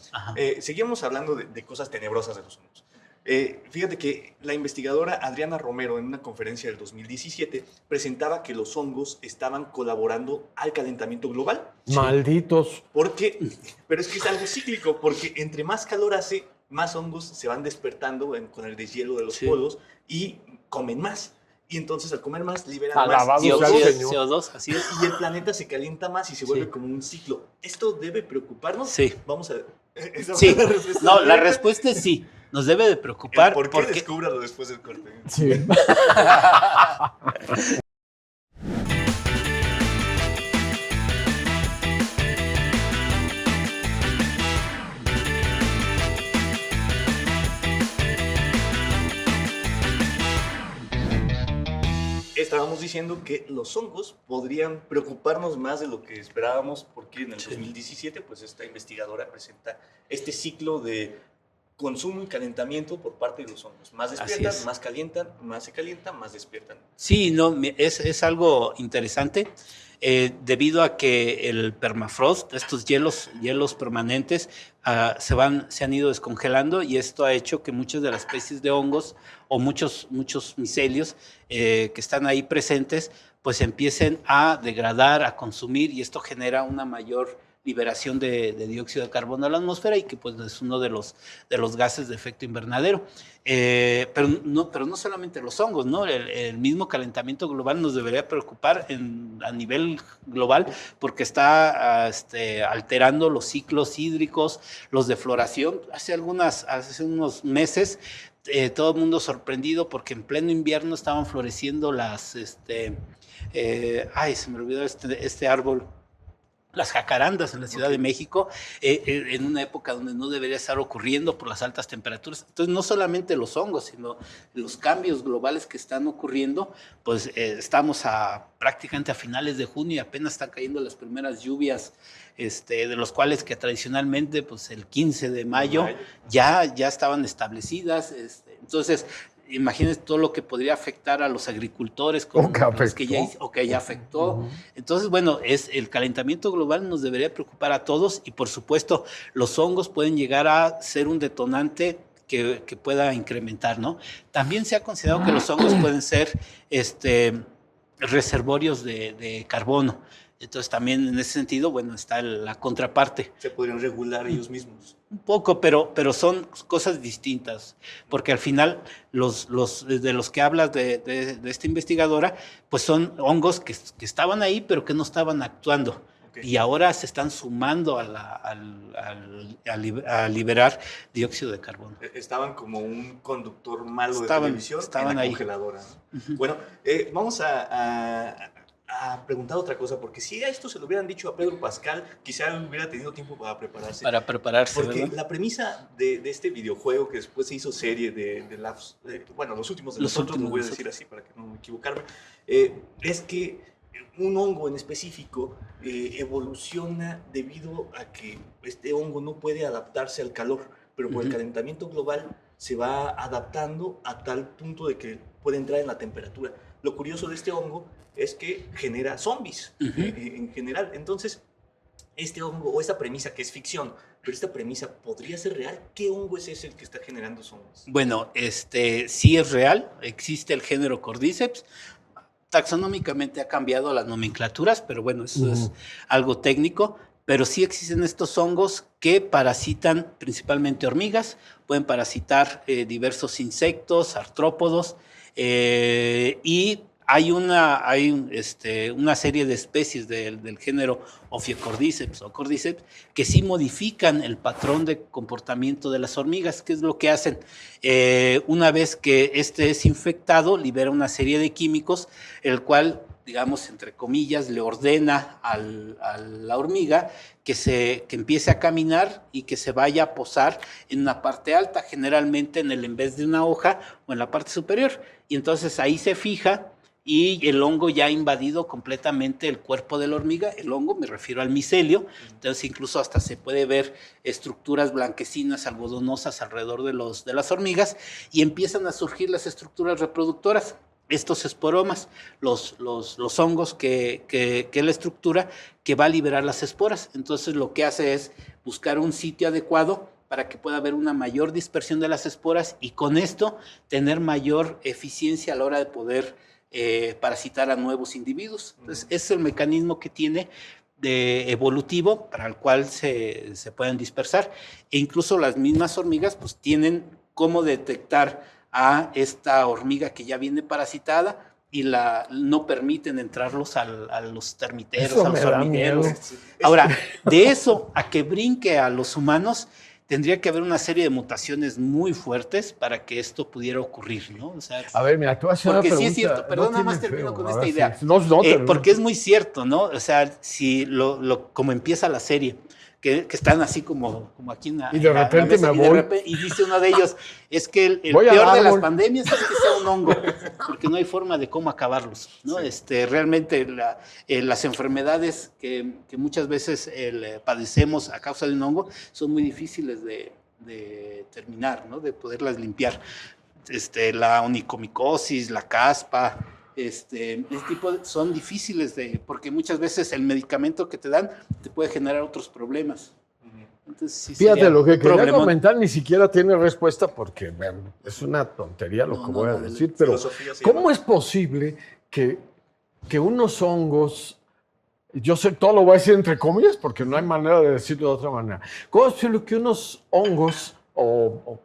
Seguimos hablando de cosas tenebrosas de los hongos. Fíjate que la investigadora Adriana Romero, en una conferencia del 2017, presentaba que los hongos estaban colaborando al calentamiento global. Malditos. Pero es que es algo cíclico, porque entre más calor hace, más hongos se van despertando con el deshielo de los polos y comen más. Y entonces al comer más liberan más CO2, así es. Y el planeta se calienta más y se vuelve como un ciclo. ¿Esto debe preocuparnos? Sí. Vamos a... Sí. La respuesta es sí. Nos debe de preocupar. ¿Por qué? Descúbralo después del corte. Sí. Estábamos diciendo que los hongos podrían preocuparnos más de lo que esperábamos, porque en el 2017 pues esta investigadora presenta este ciclo de consumo y calentamiento por parte de los hongos. Más despiertan, más calientan, más se calientan, más despiertan. Sí, es algo interesante. Debido a que el permafrost, estos hielos permanentes, se han ido descongelando, y esto ha hecho que muchas de las especies de hongos o muchos micelios que están ahí presentes, pues empiecen a degradar, a consumir, y esto genera una mayor liberación de dióxido de carbono a la atmósfera, y que pues es uno de los gases de efecto invernadero. Pero no solamente los hongos, ¿no? El mismo calentamiento global nos debería preocupar a nivel global, porque está alterando los ciclos hídricos, los de floración. Hace unos meses todo el mundo sorprendido porque en pleno invierno estaban floreciendo se me olvidó este árbol, las jacarandas en la Ciudad de México, en una época donde no debería estar ocurriendo por las altas temperaturas. Entonces, no solamente los hongos, sino los cambios globales que están ocurriendo, pues estamos prácticamente a finales de junio y apenas están cayendo las primeras lluvias, de los cuales que tradicionalmente, pues el 15 de mayo ya estaban establecidas. Entonces, imagínense todo lo que podría afectar a los agricultores con los que ya afectó. Entonces, bueno, el calentamiento global nos debería preocupar a todos y, por supuesto, los hongos pueden llegar a ser un detonante que pueda incrementar, ¿no? También se ha considerado que los hongos pueden ser reservorios de carbono. Entonces también en ese sentido, bueno, está la contraparte. Se podrían regular ellos mismos. Un poco, pero son cosas distintas, porque al final de los que hablas de esta investigadora, pues son hongos que estaban ahí, pero que no estaban actuando. Okay. Y ahora se están sumando a liberar dióxido de carbono. Estaban como un conductor malo de televisión en la congeladora, ¿no? Bueno, vamos a preguntar otra cosa, porque si a esto se lo hubieran dicho a Pedro Pascal, quizá hubiera tenido tiempo para prepararse. Porque ¿verdad? La premisa de este videojuego, que después se hizo serie los últimos de nosotros, lo voy a decir así para que no me equivocarme, es que un hongo en específico evoluciona debido a que este hongo no puede adaptarse al calor, pero por el calentamiento global se va adaptando a tal punto de que puede entrar en la temperatura. Lo curioso de este hongo es que genera zombies en general. Entonces, este hongo, o esta premisa que es ficción, pero esta premisa podría ser real. ¿Qué hongo es ese el que está generando zombies? Bueno, sí es real. Existe el género Cordyceps. Taxonómicamente ha cambiado las nomenclaturas, pero bueno, eso es algo técnico. Pero sí existen estos hongos que parasitan principalmente hormigas, pueden parasitar diversos insectos, artrópodos, y hay una serie de especies del género Ophiocordyceps o Cordyceps que sí modifican el patrón de comportamiento de las hormigas. ¿Qué es lo que hacen? Una vez que es infectado, libera una serie de químicos, el cual, digamos, entre comillas, le ordena a la hormiga que empiece a caminar y que se vaya a posar en una parte alta, generalmente en vez de una hoja o en la parte superior. Y entonces ahí se fija y el hongo ya ha invadido completamente el cuerpo de la hormiga. El hongo, me refiero al micelio, entonces incluso hasta se puede ver estructuras blanquecinas, algodonosas alrededor de las hormigas, y empiezan a surgir las estructuras reproductoras. Estos esporomas, los hongos que la estructura que va a liberar las esporas. Entonces lo que hace es buscar un sitio adecuado para que pueda haber una mayor dispersión de las esporas y con esto tener mayor eficiencia a la hora de poder parasitar a nuevos individuos. Entonces ese es el mecanismo que tiene evolutivo para el cual se pueden dispersar. E incluso las mismas hormigas pues tienen cómo detectar a esta hormiga que ya viene parasitada y no permiten entrarlos a los termiteros, a los hormigueros. Ahora, de eso a que brinque a los humanos, tendría que haber una serie de mutaciones muy fuertes para que esto pudiera ocurrir, ¿no? O sea, a ver, mira, tú haces una pregunta. Porque sí es cierto, perdón, nada más termino con esta idea. Sí. Porque es muy cierto, ¿no? O sea, si como empieza la serie, que están así como aquí en la y de repente mesa, me voy. Y dice uno de ellos, es que el peor de las pandemias es que sea un hongo, porque no hay forma de cómo acabarlos, ¿no? Sí. Realmente las enfermedades que muchas veces padecemos a causa de un hongo son muy difíciles de terminar, ¿no? De poderlas limpiar. La onicomicosis, la caspa, este tipo son difíciles porque muchas veces el medicamento que te dan te puede generar otros problemas. Entonces, sí, fíjate, lo que quería comentar ni siquiera tiene respuesta porque es una tontería lo que voy a decir, pero ¿cómo es posible que unos hongos, yo sé, todo lo voy a decir entre comillas porque no hay manera de decirlo de otra manera, ¿cómo es posible que unos hongos o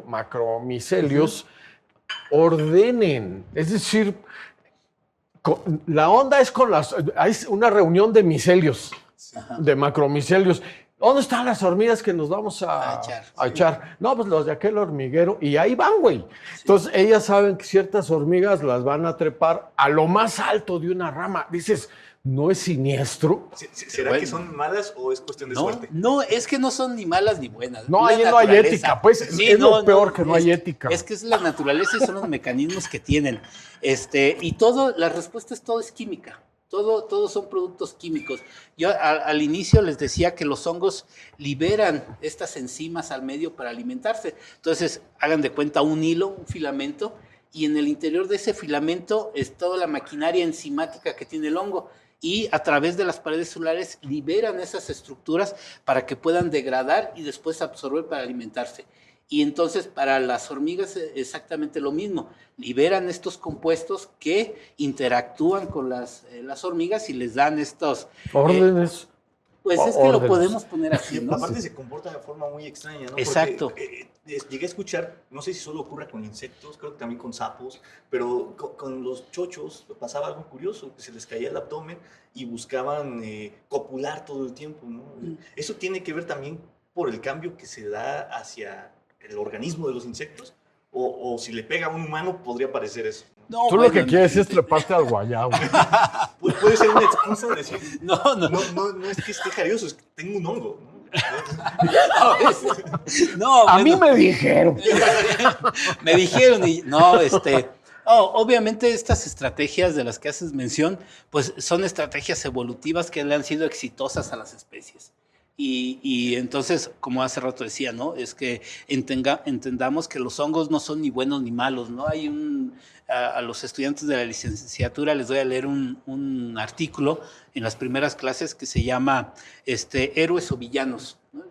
macromicelios ordenen? Es decir, la onda es hay una reunión de micelios, de macromicelios. ¿Dónde están las hormigas que nos vamos a echar? No, pues los de aquel hormiguero, y ahí van, güey. Sí. Entonces, ellas saben que ciertas hormigas las van a trepar a lo más alto de una rama. Dices, ¿no es siniestro? ¿Será que son malas o es cuestión de suerte? No, es que no son ni malas ni buenas. No, ahí no hay ética, pues sí, es lo peor que no hay ética. Es que es la naturaleza y son los mecanismos que tienen. Y la respuesta todo es química. Todos son productos químicos. Yo al inicio les decía que los hongos liberan estas enzimas al medio para alimentarse. Entonces, hagan de cuenta un hilo, un filamento, y en el interior de ese filamento es toda la maquinaria enzimática que tiene el hongo. Y a través de las paredes celulares liberan esas estructuras para que puedan degradar y después absorber para alimentarse. Y entonces para las hormigas es exactamente lo mismo. Liberan estos compuestos que interactúan con las hormigas y les dan estos... órdenes. Pues es que lo podemos poner así, ¿no? Aparte se comporta de forma muy extraña, ¿no? Exacto. Porque, llegué a escuchar, no sé si solo ocurre con insectos, creo que también con sapos, pero con los chochos pasaba algo curioso, que se les caía el abdomen y buscaban copular todo el tiempo, ¿no? Eso tiene que ver también por el cambio que se da hacia el organismo de los insectos, o si le pega a un humano podría parecer eso. No, Tú lo que quieres es treparte al guayabo. Puede ser una excusa de decir, No es que esté jarioso, es que tengo un hongo, ¿no? No, A mí me dijeron. Me dijeron y no, obviamente estas estrategias de las que haces mención, pues son estrategias evolutivas que le han sido exitosas a las especies. Y entonces, como hace rato decía, ¿no? Es que entendamos que los hongos no son ni buenos ni malos, ¿no? A los estudiantes de la licenciatura les voy a leer un artículo en las primeras clases que se llama Héroes o Villanos, ¿no?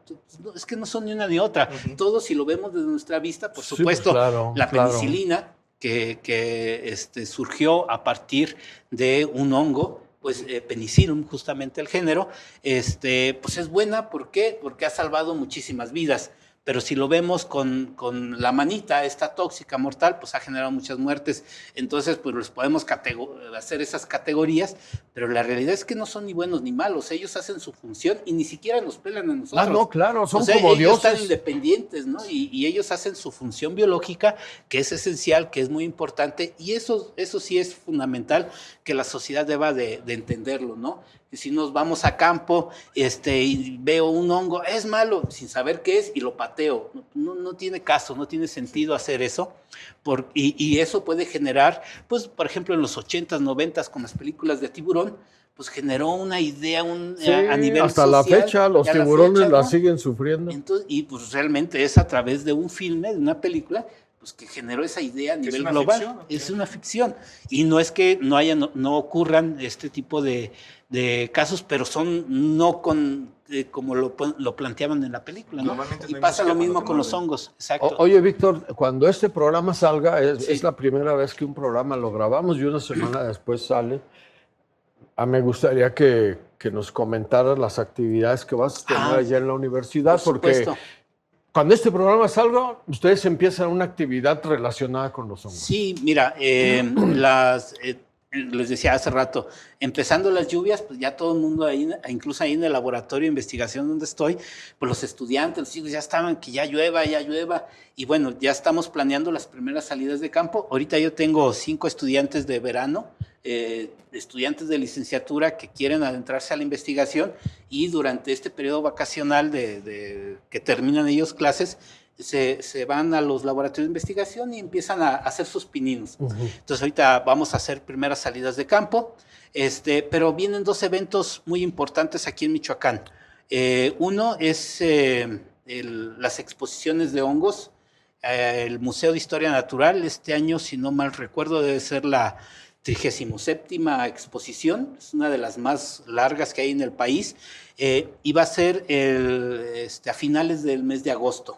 Es que no son ni una ni otra. Todos, si lo vemos desde nuestra vista, por supuesto, pues claro, la penicilina que surgió a partir de un hongo, pues Penicillium, justamente el género, pues es buena. ¿Por qué? Porque ha salvado muchísimas vidas. Pero si lo vemos con la manita, esta tóxica, mortal, pues ha generado muchas muertes. Entonces, pues les podemos hacer esas categorías, pero la realidad es que no son ni buenos ni malos. Ellos hacen su función y ni siquiera nos pelan a nosotros. Ah, no, claro, son como ellos dioses. están independientes, ¿no? Y ellos hacen su función biológica, que es esencial, que es muy importante, y eso sí es fundamental que la sociedad deba de entenderlo, ¿no? Que si nos vamos a campo y veo un hongo, es malo, sin saber qué es, y lo pateo. No tiene caso, no tiene sentido hacer eso. Y eso puede generar, pues, por ejemplo, en los 80s, 90s, con las películas de tiburón, pues generó una idea a nivel hasta social. La fecha, los tiburones la siguen sufriendo. Entonces, y pues realmente es a través de un filme, de una película, pues que generó esa idea a nivel global. Ficción, ¿no? Es una ficción. Y no es que no ocurran este tipo de casos, pero son no como lo planteaban en la película, ¿no? Y pasa lo mismo con los hongos. Exacto. Oye, Víctor, cuando este programa salga, es la primera vez que un programa lo grabamos y una semana después sale. Me gustaría que nos comentaras las actividades que vas a tener allá en la universidad, porque cuando este programa salga, ustedes empiezan una actividad relacionada con los hongos. Sí, mira, les decía hace rato, empezando las lluvias, pues ya todo el mundo ahí, incluso ahí en el laboratorio de investigación donde estoy, pues los estudiantes, los chicos ya estaban que ya llueva, y bueno, ya estamos planeando las primeras salidas de campo. Ahorita yo tengo 5 estudiantes de verano, estudiantes de licenciatura que quieren adentrarse a la investigación, y durante este periodo vacacional que terminan ellos clases, se van a los laboratorios de investigación y empiezan a hacer sus pininos. Entonces ahorita vamos a hacer primeras salidas de campo, pero vienen 2 eventos muy importantes aquí en Michoacán. Uno es las exposiciones de hongos, el Museo de Historia Natural. Este año, si no mal recuerdo, debe ser la 37ª exposición, es una de las más largas que hay en el país, y va a ser a finales del mes de agosto.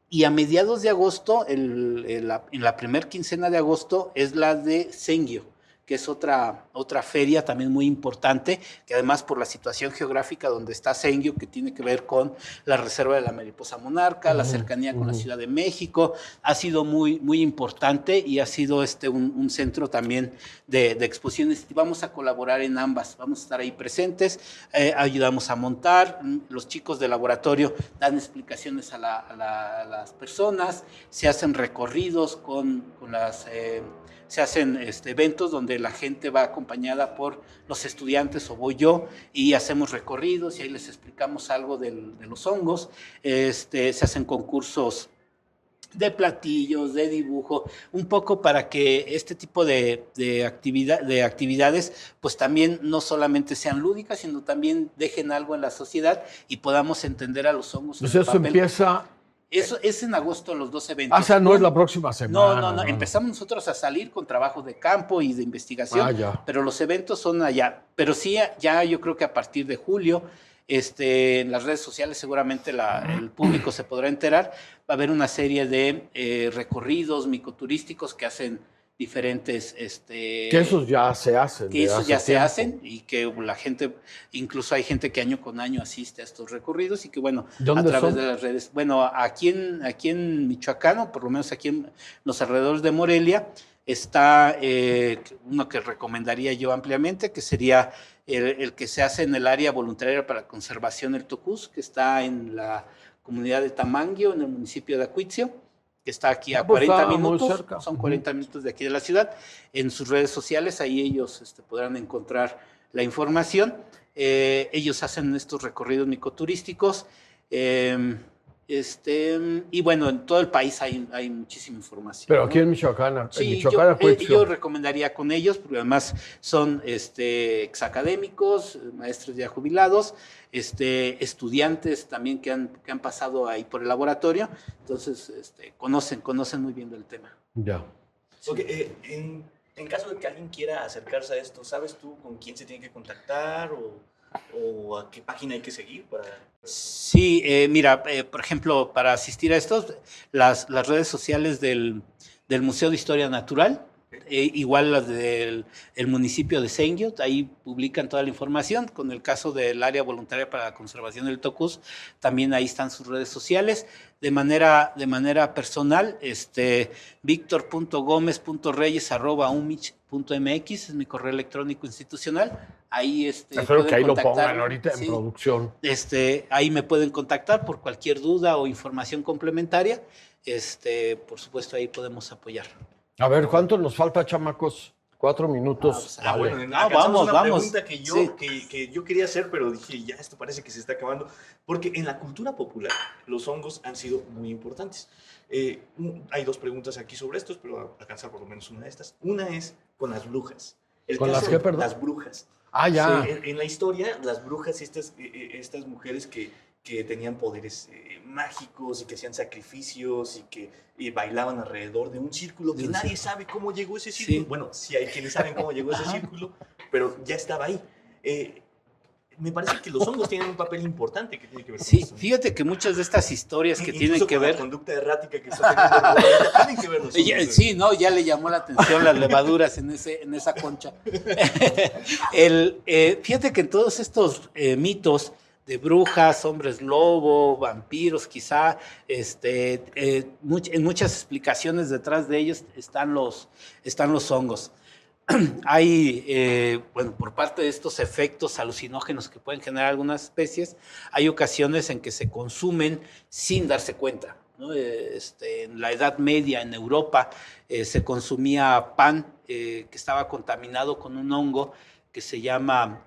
Y a mediados de agosto, en la primer quincena de agosto, es la de Sengio, que es otra feria también muy importante, que además por la situación geográfica donde está Sengio, que tiene que ver con la reserva de la mariposa monarca, la cercanía con la Ciudad de México, ha sido muy, muy importante, y ha sido un centro también de exposiciones. Y vamos a colaborar en ambas, vamos a estar ahí presentes, ayudamos a montar, los chicos del laboratorio dan explicaciones a las personas, se hacen recorridos se hacen eventos donde la gente va acompañada por los estudiantes, o voy yo, y hacemos recorridos y ahí les explicamos algo de los hongos. Se hacen concursos de platillos, de dibujo, un poco para que este tipo de actividades pues también no solamente sean lúdicas, sino también dejen algo en la sociedad y podamos entender a los hongos. Pues eso empieza... Eso es en agosto los 2 eventos. O sea, no es la próxima semana. No. Empezamos nosotros a salir con trabajos de campo y de investigación, pero los eventos son allá. Pero sí, ya yo creo que a partir de julio, en las redes sociales seguramente el público se podrá enterar. Va a haber una serie de recorridos micoturísticos que hacen diferentes... que esos ya se hacen. Que esos ya se hacen y que la gente, incluso hay gente que año con año asiste a estos recorridos y que bueno, a través de las redes... Bueno, aquí en Michoacán, o por lo menos aquí en los alrededores de Morelia, está uno que recomendaría yo ampliamente, que sería el que se hace en el área voluntaria para la conservación del Tocuz, que está en la comunidad de Tamanguio, en el municipio de Acuitzio, que está aquí a 40 minutos, son 40 minutos de aquí de la ciudad. En sus redes sociales, ahí ellos podrán encontrar la información. Ellos hacen estos recorridos micoturísticos. Y bueno, en todo el país hay muchísima información. Pero aquí, ¿no? En Michoacán, yo recomendaría con ellos, porque además son exacadémicos, maestros ya jubilados, estudiantes también que han pasado ahí por el laboratorio, entonces conocen muy bien del tema. Ya. Okay, en caso de que alguien quiera acercarse a esto, ¿sabes tú con quién se tiene que contactar o a qué página hay que seguir para...? Sí, mira, por ejemplo, para asistir a estos, las redes sociales del Museo de Historia Natural, igual las del municipio de Sengyot, ahí publican toda la información. Con el caso del área voluntaria para la conservación del Tocuz, también ahí están sus redes sociales. De manera personal, victor.gomez.reyes@umich.mx es mi correo electrónico institucional. Ahí espero que ahí lo pongan ahorita en producción. Ahí me pueden contactar por cualquier duda o información complementaria. Por supuesto, ahí podemos apoyar. A ver, ¿cuánto nos falta, chamacos? 4 minutos. Bueno, vamos. Una pregunta que yo quería hacer, pero dije, ya esto parece que se está acabando. Porque en la cultura popular, los hongos han sido muy importantes. Hay 2 preguntas aquí sobre esto, pero alcanzar por lo menos una de estas. Una es con las brujas. ¿Con las qué, perdón? Las brujas. Ah, ya. Sí, en la historia, las brujas, estas mujeres que tenían poderes mágicos y que hacían sacrificios y que bailaban alrededor de un círculo que nadie sabe cómo llegó ese círculo. Sí. Bueno, sí hay quienes saben cómo llegó ese círculo, pero ya estaba ahí. Me parece que los hongos tienen un papel importante que tiene que ver con eso. Fíjate que muchas de estas historias que tienen que ver... la conducta errática que está teniendo tienen que ver los hongos. Sí, no, ya le llamó la atención las levaduras en esa concha. Fíjate que en todos estos mitos de brujas, hombres lobo, vampiros, quizá, en muchas explicaciones detrás de ellos están los hongos. Hay, por parte de estos efectos alucinógenos que pueden generar algunas especies, hay ocasiones en que se consumen sin darse cuenta, ¿no? En la Edad Media, en Europa, se consumía pan que estaba contaminado con un hongo que se llama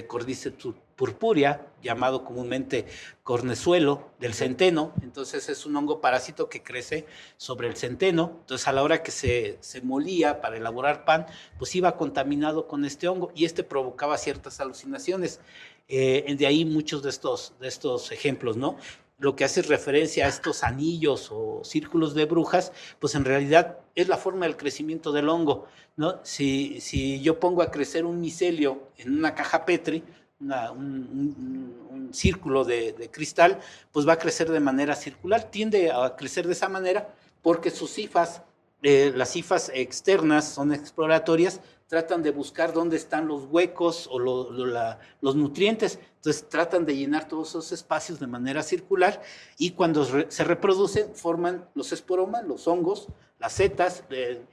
Cordyceps purpurea, llamado comúnmente cornezuelo del centeno. Entonces es un hongo parásito que crece sobre el centeno. Entonces a la hora que se molía para elaborar pan, pues iba contaminado con este hongo y provocaba ciertas alucinaciones. De ahí muchos de estos ejemplos, ¿no? Lo que hace referencia a estos anillos o círculos de brujas, pues en realidad es la forma del crecimiento del hongo, ¿no? Si yo pongo a crecer un micelio en una caja Petri, un círculo de cristal, pues va a crecer de manera circular, tiende a crecer de esa manera porque sus hifas, las hifas externas son exploratorias, tratan de buscar dónde están los huecos o los nutrientes, entonces tratan de llenar todos esos espacios de manera circular y cuando se reproducen forman los esporomas, los hongos, las setas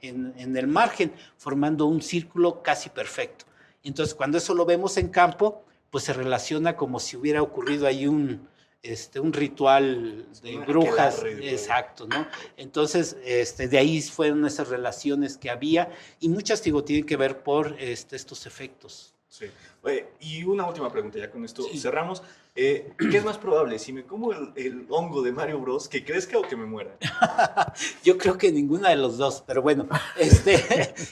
en el margen, formando un círculo casi perfecto. Entonces cuando eso lo vemos en campo, pues se relaciona como si hubiera ocurrido ahí un ritual de brujas, exacto, ¿no? Entonces, de ahí fueron esas relaciones que había y muchas, tienen que ver por estos efectos. Sí. Y una última pregunta, ya con esto cerramos. ¿Qué es más probable? Si me como el hongo de Mario Bros, ¿que crezca o que me muera? Yo creo que ninguna de los dos, pero bueno,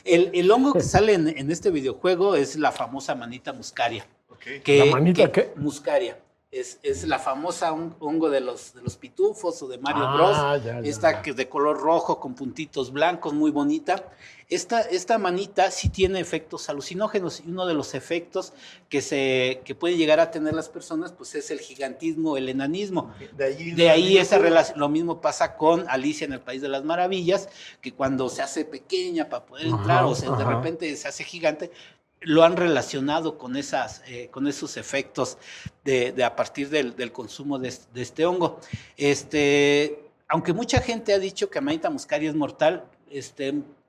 el hongo que sale en este videojuego es la famosa manita muscaria. Okay. ¿La manita qué? Muscaria. Es la famosa hongo de los pitufos o de Mario Bros. Ya. Que es de color rojo con puntitos blancos, muy bonita. Esta manita sí tiene efectos alucinógenos y uno de los efectos que pueden llegar a tener las personas pues es el gigantismo, el enanismo. De ahí esa relación. Lo mismo pasa con Alicia en el País de las Maravillas, que cuando se hace pequeña para poder entrar de repente se hace gigante, lo han relacionado con esos efectos a partir del consumo de este hongo. Aunque mucha gente ha dicho que Amanita muscaria es mortal,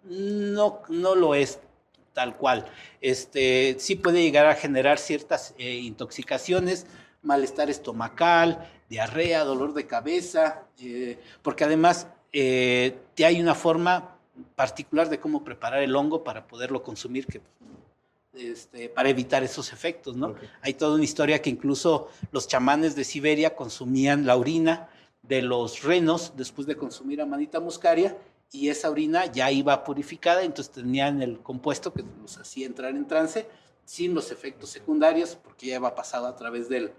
no lo es tal cual. Sí puede llegar a generar ciertas intoxicaciones, malestar estomacal, diarrea, dolor de cabeza, porque además hay una forma particular de cómo preparar el hongo para poderlo consumir, para evitar esos efectos, ¿no? Okay. Hay toda una historia que incluso los chamanes de Siberia consumían la orina de los renos después de consumir Amanita muscaria, y esa orina ya iba purificada, entonces tenían el compuesto que los hacía entrar en trance sin los efectos secundarios, porque ya iba pasado a través del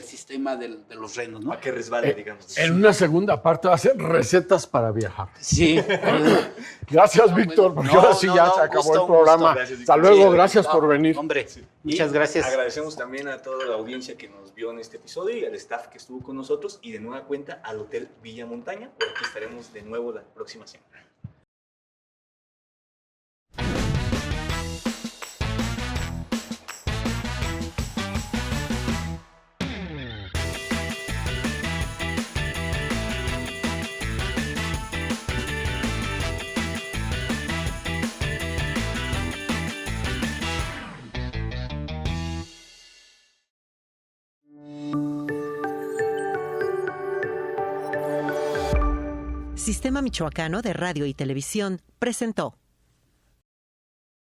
sistema de los renos, ¿no? Para que resbale, digamos. En una segunda parte va a ser recetas para viajar. Sí. Gracias, Víctor, porque ahora sí ya se acabó el programa. Hasta luego, gracias por venir. Hombre, muchas gracias. Agradecemos también a toda la audiencia que nos vio en este episodio y al staff que estuvo con nosotros, y de nueva cuenta al Hotel Villa Montaña, por aquí estaremos de nuevo la próxima semana. Sistema Michoacano de Radio y Televisión presentó